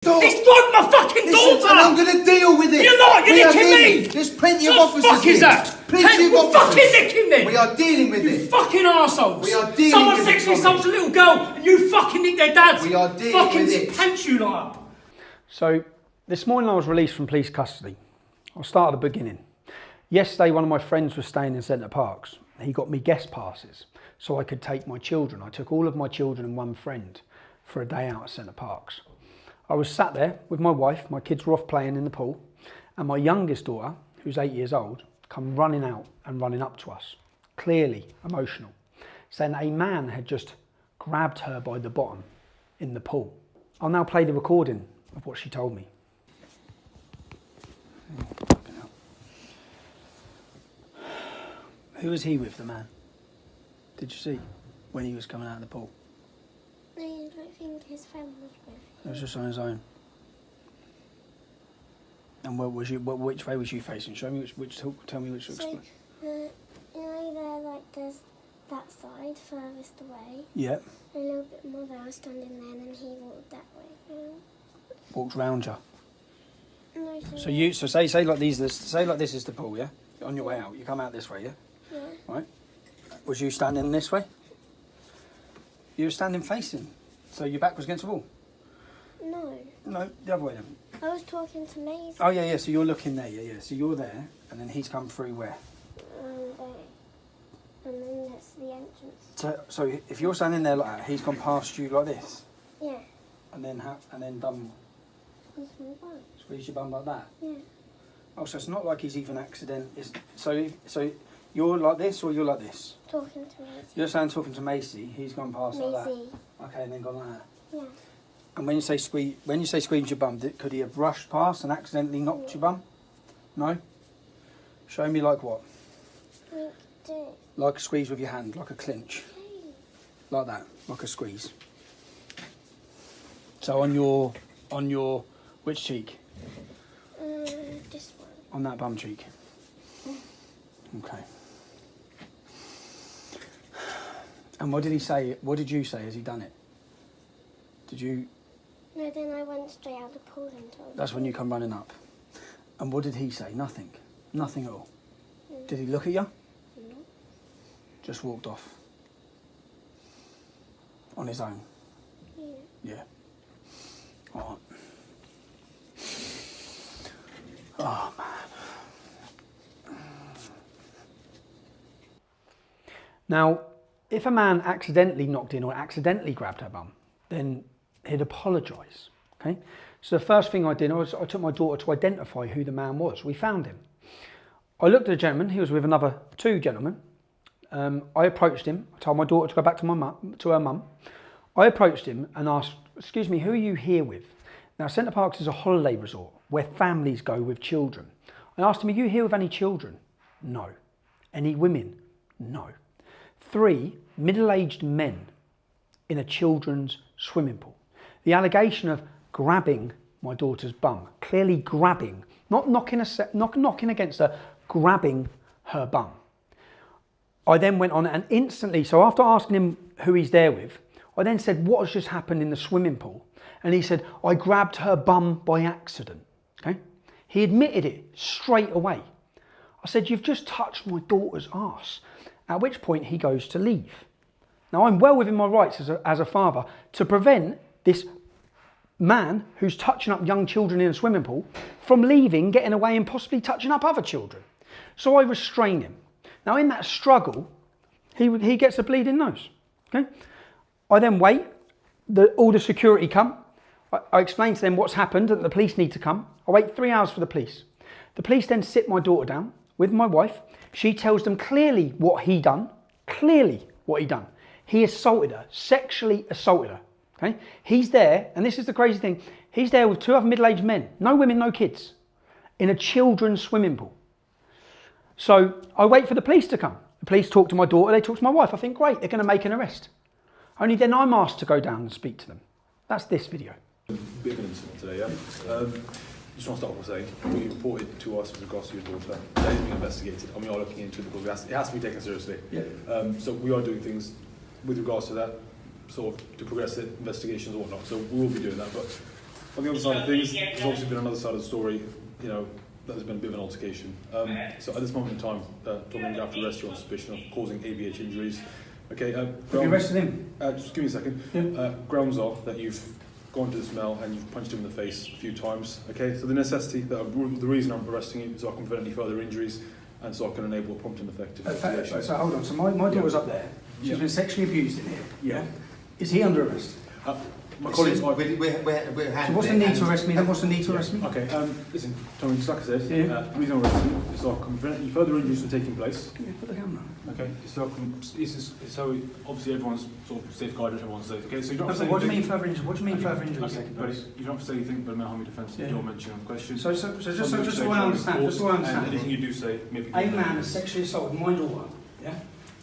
Stop. It's like my fucking daughter! And I'm going to deal with it. You're not, you're nicking me! There's plenty of What officers the fuck is that? Plenty of We're officers. fucking nicking me! We are dealing with You it. fucking arseholes! We are dealing Someone with it, sexually Tommy. assaults a little girl and you fucking nick their dads! We are dealing fucking with it. Pants you liar! So, this morning I was released from police custody. I'll start at the beginning. Yesterday, one of my friends was staying in Centre Parks. He got me guest passes so I could take my children. I took all of my children and one friend for a day out at Centre Parks. I was sat there with my wife, my kids were off playing in the pool, and my youngest daughter, who's 8 years old, come running out and running up to us, clearly emotional, saying a man had just grabbed her by the bottom in the pool. I'll now play the recording of what she told me. Who was he with, the man? Did you see when he was coming out of the pool? No, I don't think his friend was with him. He was just on his own. And which way was you facing? Show me tell me which to explain. You know there, like, there's that side furthest away. Yeah. A little bit more there, I was standing there, and then he walked that way. Walked round you. No, So say like this is the pool, yeah? On your way out, you come out this way, yeah? Yeah. Right. Was you standing this way? You were standing facing, so your back was against the wall. No. No, the other way then. I was talking to Maisie. Oh yeah. So you're looking there, yeah. So you're there, and then he's come through where? And then that's the entrance. So if you're standing there like that, he's gone past you like this. Yeah. And then done. He's my bum. Squeeze your bum like that. Yeah. Oh, so it's not like he's even So you're like this or you're like this? Talking to Maisie. You're saying talking to Macy. He's gone past like that. Maisie. Okay, and then gone like that. Yeah. And when you say squeeze your bum, could he have rushed past and accidentally knocked your bum? No. Show me like what? We do. Like a squeeze with your hand, like a clinch. Like that, like a squeeze. So on your which cheek? This one. On that bum cheek. Okay. And what did he say? What did you say? Has he done it? Did you? No, then I went straight out the pool and told him. That's when you come running up. And what did he say? Nothing. Nothing at all. Did he look at you? No. Just walked off. On his own. Yeah. Yeah. All right. Oh, man. Now, if a man accidentally knocked in or accidentally grabbed her bum, then he'd apologise, okay? So the first thing I did was I took my daughter to identify who the man was. We found him. I looked at the gentleman. He was with another two gentlemen. I approached him. I told my daughter to go back to her mum. I approached him and asked, excuse me, who are you here with? Now, Centre Parks is a holiday resort where families go with children. I asked him, are you here with any children? No. Any women? No. 3 middle-aged men in a children's swimming pool. The allegation of grabbing my daughter's bum, clearly grabbing, not knocking against her, grabbing her bum. I then went on and instantly, so after asking him who he's there with, I then said, what has just happened in the swimming pool? And he said, I grabbed her bum by accident. Okay? He admitted it straight away. I said, you've just touched my daughter's arse. At which point he goes to leave. Now I'm well within my rights as a father to prevent this man who's touching up young children in a swimming pool from leaving, getting away and possibly touching up other children. So I restrain him. Now in that struggle, he gets a bleeding nose. Okay? I then wait, all the security come. I explain to them what's happened, that the police need to come. I wait 3 hours for the police. The police then sit my daughter down with my wife. She tells them clearly what he done. Clearly what he done. He assaulted her, sexually assaulted her. Okay? He's there, and this is the crazy thing, he's there with 2 other middle-aged men, no women, no kids, in a children's swimming pool. So I wait for the police to come. The police talk to my daughter, they talk to my wife. I think, great, they're going to make an arrest. Only then I'm asked to go down and speak to them. That's this video. Bit of an incident today, yeah? Just want to start off by saying, you reported to us with regards to your daughter. That is being investigated, and we are looking into it because it has to be taken seriously. Yeah. So we are doing things with regards to that, sort of to progress the investigations or whatnot. So we will be doing that. But On the other side of things, there's obviously been another side of the story, you know, that there's been a bit of an altercation. So at this moment in time, Tommy, I'm going to have to arrest you on suspicion of causing ABH injuries. Okay, Have you arrested him? just give me a second. Yeah. Grounds are that you've gone to this male and you've punched him in the face a few times. Okay, so the necessity, the reason I'm arresting you is so I can prevent any further injuries and so I can enable a prompt and effective investigation. So hold on, so my daughter's up there. She's been sexually abused in here. Yeah. Is he under arrest? My colleagues, So what's the need to arrest me then? What's the need to arrest me? okay, listen, Tommy, just like I said, Yeah. the reason I'm arresting you is so I can prevent any further injuries from taking place. Yeah, put the camera. Okay, so so obviously everyone's sort of safeguarded, everyone's safe. Okay, so you don't have to say What do you mean anything. further injury? What do you mean further injury? Okay, but you don't have to say anything but a mental harm defence Yeah. you're mentioning on the question. So just so I understand, And anything you do say, maybe. A man has sexually assaulted my daughter. Yeah.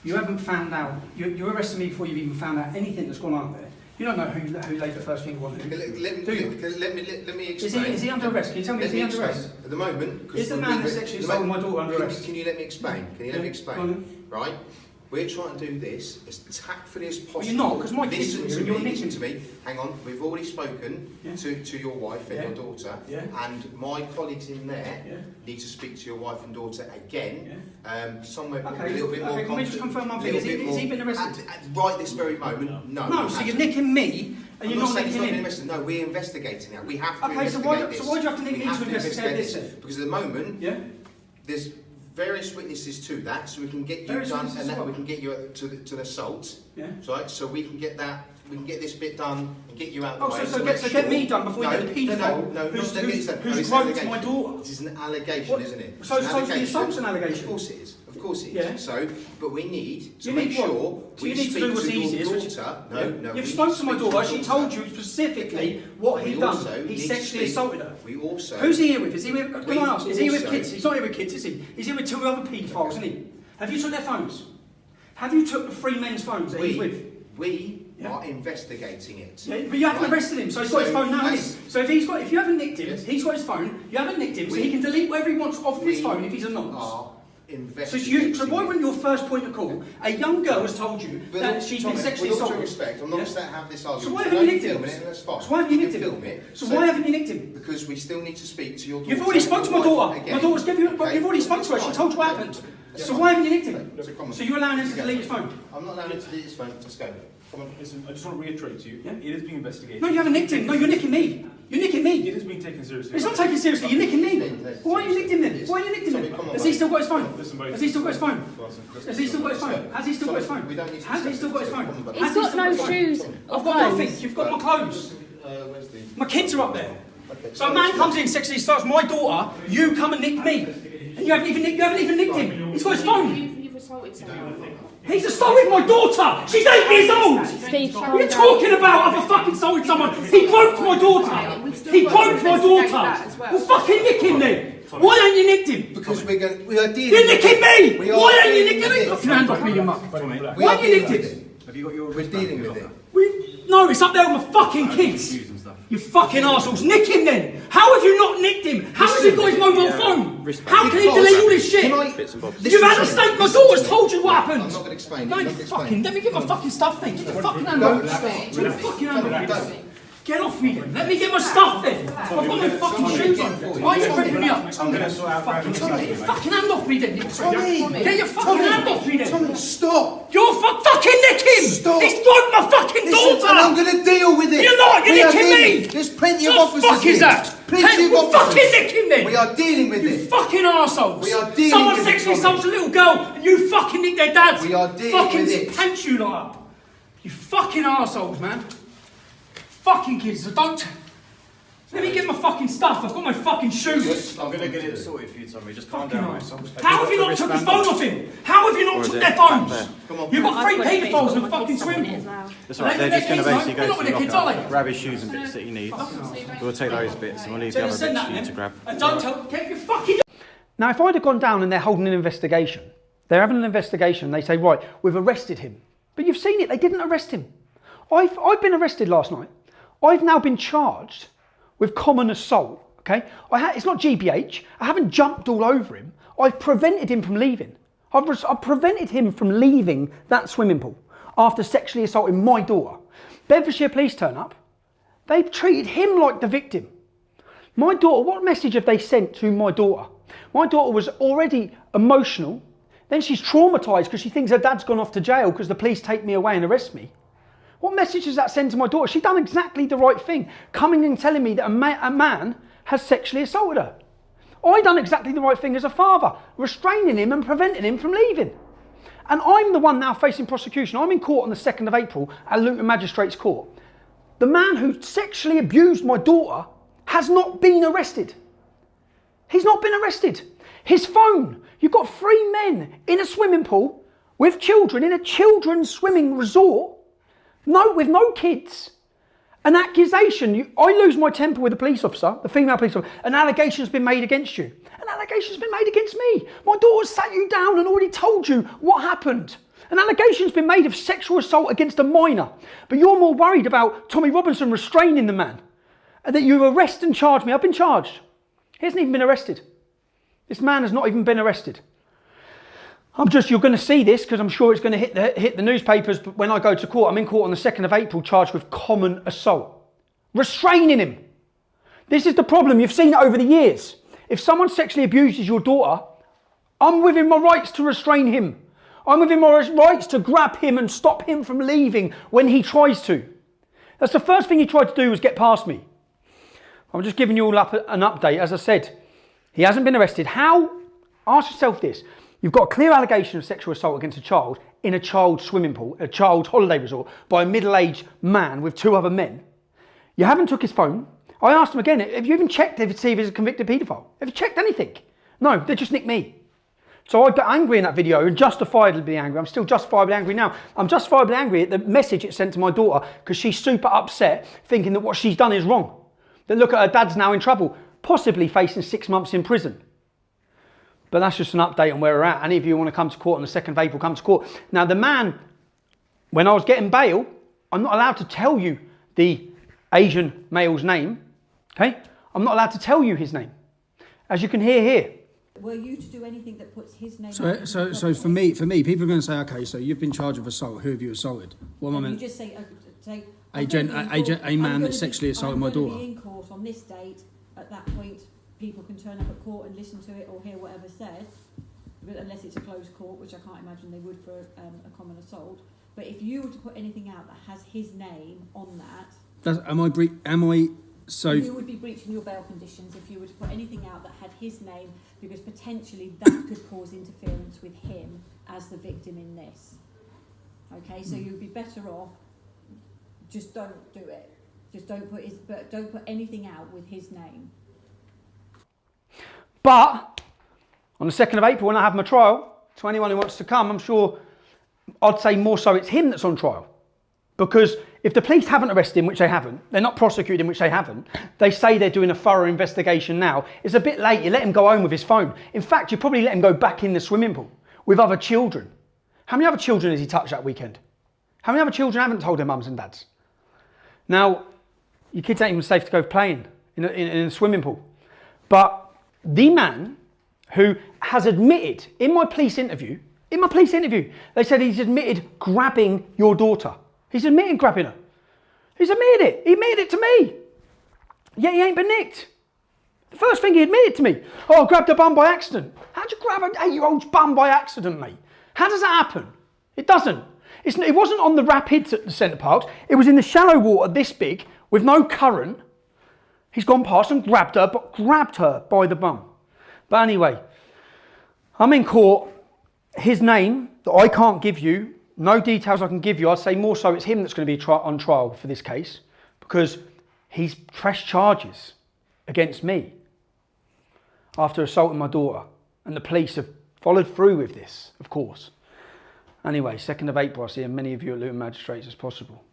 You haven't found out. You're arresting me before you've even found out anything that's gone on there. You don't know who laid the first finger on who. Let me explain. Is he under arrest? Can you tell me is he under arrest? At the moment, Is the man that sexually assaulted my daughter under arrest? Can you let me explain? Can you let me Go explain? on Right? We're trying to do this as tactfully as possible. you're not, 'cause my kids Listen are to here, you're me, nicking. listen to me. Hang on, we've already spoken Yeah. to your wife and Yeah. your daughter, Yeah. and my colleagues in there Yeah. need to speak to your wife and daughter again. Somewhere Okay, a little bit more. can we just confirm one thing? Has he been arrested? Right this very moment, no. No, he so you're hasn't. nicking me and you're not saying he's nicking not been him. invested. No, we're investigating that. We have to Okay, so investigate why this. do you have to nick We me have to investigate this then? Because at the moment, Yeah. there's various witnesses to that, so we can get you Various done, witnesses and to that what? we can get you to the assault. Yeah. Right, so we can get that. We can get this bit done and get you out of the Oh, way. so make get sure- me done before you get the paedophile who's who's it's groped an my allegation. daughter. It is an allegation, What? isn't it? So It's an the assault's an allegation? Of course it is. Of course it is. Yeah. So, but we need to You make need what? sure So we you need to speak do what's to your easiest, which- daughter. Yeah. No. You've we spoken need to my speak daughter. She your told daughter. you specifically Okay. what We he'd done. also He need to sexually speak- assaulted her. We also. Who's he here with? Is he with? Can We I ask? Is he with also- kids? He's not here with kids, is he? He's here with two other paedophiles, isn't he? Have you took their phones? Have you took the three men's phones that he's with? We Yeah. are investigating it. Yeah, but you haven't Right? arrested him, so he's got his phone now, hasn't as- he? So if you haven't nicked him, Yes. he's got his phone. You haven't nicked him, so We- he can delete whatever he wants off his we phone if he's anonymous. Are So, investigating. so why wouldn't your first point of call? A young girl has told you that she's been sexually With all due assaulted. respect, I'm not Yeah. going to have this argument. So why You haven't you can nicked him? film it, that's fine. So why haven't you nicked can him? film it. So why haven't you nicked him? Because we still need to speak to your daughter. You've already spoke to my daughter. Again. My daughter's given you. Okay? You've already spoke to her. She That's told you what fine. happened. That's So fine. why haven't you nicked him? Okay, come on. So you're allowing him to Let's go. delete his phone? I'm not allowing him to delete his phone. Let's go. Come on, listen, I just want to reiterate to you, Yeah. it is being investigated. No, you haven't nicked him. No, you're nicking me. You're nicking It me. is being taken seriously. It's not taken seriously. You're nicking me. Why are you nicked him then? Why are you nicked him then? Come on, Has he mate. still got his phone? Listen, buddy. Has he still got his phone? Listen, Has he still got his phone? Has he still got his phone? We don't need to Has he still got his phone? Come on, buddy. Has He's he got still no his phone? shoes. I've got nothing. You've got my clothes. Where's the... My kids are up there. Okay, So a man comes in, sexually starts my daughter. You come and nick me, and you haven't even nicked him. He's got his phone. You've assaulted someone. He's assaulted my daughter. She's 8 years old. Steve, What are you talking about? I've fucking assaulted someone. He groped my daughter. He groped my daughter. Well, fucking nick him then. Why ain't you nicked him? Because we are dealing. You're nicking me. We are Why ain't you dealing nicking with me? it. Put your hand off me, you muck. We Why are ain't you dealing nicked with him? it. Have you got your We're dealing with it. No, it's up there with my fucking kids. You fucking arseholes. Nick him then. How have you not nicked him? How has he got his mobile phone? How can he delete all this shit? You've had a statement. My daughter's told you what happened. I'm not going to explain. No, I'm you not gonna fucking. explain. Let me get my fucking stuff then. Get your fucking hand off me. Get your fucking hand off me. Get off me then. Let me get my stuff then. I've got my fucking shoes on. Why are you tripping me up? I'm going to sort out Fucking get your fucking hand off me then. Tommy! Get your fucking hand off me then. Tommy, stop! You're fucking nick him. Stop. He's broke my fucking Listen, and I'm daughter. going to deal with it. You're not. You're We are nicking dealing- me. There's plenty of What officers the fuck is here. that? Plenty of Well, officers. fucking nick him then. We are dealing with You it. fucking arseholes. We are dealing Someone with it, sexually Tommy. assaults a little girl and you fucking nick their dads. We are dealing fucking with it. pants you lot up. You fucking arseholes, man. Fucking kids, so don't. Let me get my fucking stuff. I've got my fucking shoes. I'm going to get it sorted for you, Tommy. Just calm Fucking down, mate. arseholes. How have you not took his phone off him? How have you not took their phones? Come on. You've got three I've got paedophiles in a my fucking kids swimming someone as pool. well. That's all right. They're They're just going to their basically kids, go though. to They're the not with their locker, kids, are they? grab his shoes and bits that he needs. We'll take those bits and we'll leave So the they other send bits that for you then. to grab. And don't tell. Get your fucking. Now, if I'd have gone down and they're holding an investigation, they're having an investigation, they say, right, we've arrested him. But you've seen it, they didn't arrest him. I've been arrested last night. I've now been charged with common assault, okay? It's not GBH. I haven't jumped all over him. I've prevented him from leaving. I've prevented him from leaving that swimming pool after sexually assaulting my daughter. Bedfordshire police turn up. They've treated him like the victim. My daughter, what message have they sent to my daughter? My daughter was already emotional. Then she's traumatised because she thinks her dad's gone off to jail because the police take me away and arrest me. What message does that send to my daughter? She's done exactly the right thing, coming and telling me that a man has sexually assaulted her. I done exactly the right thing as a father, restraining him and preventing him from leaving. And I'm the one now facing prosecution. I'm in court on the 2nd of April at Luton Magistrates Court. The man who sexually abused my daughter has not been arrested. He's not been arrested. His phone, you've got 3 men in a swimming pool with children in a children's swimming resort, with no kids. An accusation, I lose my temper with the police officer, the female police officer, an allegation's been made against you. An allegation's been made against me. My daughter's sat you down and already told you what happened. An allegation's been made of sexual assault against a minor, but you're more worried about Tommy Robinson restraining the man, and that you arrest and charge me. I've been charged. He hasn't even been arrested. This man has not even been arrested. You're going to see this because I'm sure it's going to hit the newspapers. But when I go to court, I'm in court on the 2nd of April, charged with common assault, restraining him. This is the problem. You've seen it over the years. If someone sexually abuses your daughter, I'm within my rights to restrain him. I'm within my rights to grab him and stop him from leaving when he tries to. That's the first thing he tried to do, was get past me. I'm just giving you all up an update. As I said, he hasn't been arrested. How? Ask yourself this. You've got a clear allegation of sexual assault against a child in a child's swimming pool, a child's holiday resort, by a middle-aged man with 2 other men. You haven't took his phone. I asked him again, have you even checked to see if he's a convicted paedophile? Have you checked anything? No, they just nicked me. So I got angry in that video and justifiably angry. I'm still justifiably angry now. I'm justifiably angry at the message it sent to my daughter because she's super upset, thinking that what she's done is wrong. That look at her dad's now in trouble, possibly facing 6 months in prison. But that's just an update on where we're at. Any of you want to come to court on the 2nd of April, come to court. Now the man, when I was getting bail, I'm not allowed to tell you the Asian male's name, okay? I'm not allowed to tell you his name. As you can hear here. Were you to do anything that puts his name? So for me, people are going to say, okay, so you've been charged with assault. Who have you assaulted? What am I meant? You just say a man that sexually assaulted my daughter. I'm going to be in court on this date. At that point, people can turn up at court and listen to it or hear whatever's said, unless it's a closed court, which I can't imagine they would for a common assault. But if you were to put anything out that has his name on that, you would be breaching your bail conditions if you were to put anything out that had his name, because potentially that could cause interference with him as the victim in this. Okay, so you'd be better off just don't do it. Just don't put anything out with his name. But On the 2nd of April, when I have my trial, to anyone who wants to come, I'm sure I'd say more so it's him that's on trial. Because if the police haven't arrested him, which they haven't, they're not prosecuting him, which they haven't, they say they're doing a thorough investigation now, it's a bit late. You let him go home with his phone. In fact, you probably let him go back in the swimming pool with other children. How many other children has he touched that weekend? How many other children haven't told their mums and dads? Now, your kids ain't even safe to go playing in a swimming pool. But the man who has admitted in my police interview, they said he's admitted grabbing your daughter. He's admitted grabbing her. He's admitted it. He admitted it to me. Yet he ain't been nicked. The first thing he admitted to me, oh, I grabbed a bum by accident. How'd you grab an 8-year-old's bum by accident, mate? How does that happen? It doesn't. It wasn't on the rapids at the Centre Parks. It was in the shallow water this big with no current. He's gone past and grabbed her by the bum. But anyway, I'm in court. His name that I can't give you, no details I can give you. I'd say more so it's him that's going to be on trial for this case because he's pressed charges against me after assaulting my daughter. And the police have followed through with this, of course. Anyway, 2nd of April, I'll see as many of you at Luton Magistrates as possible.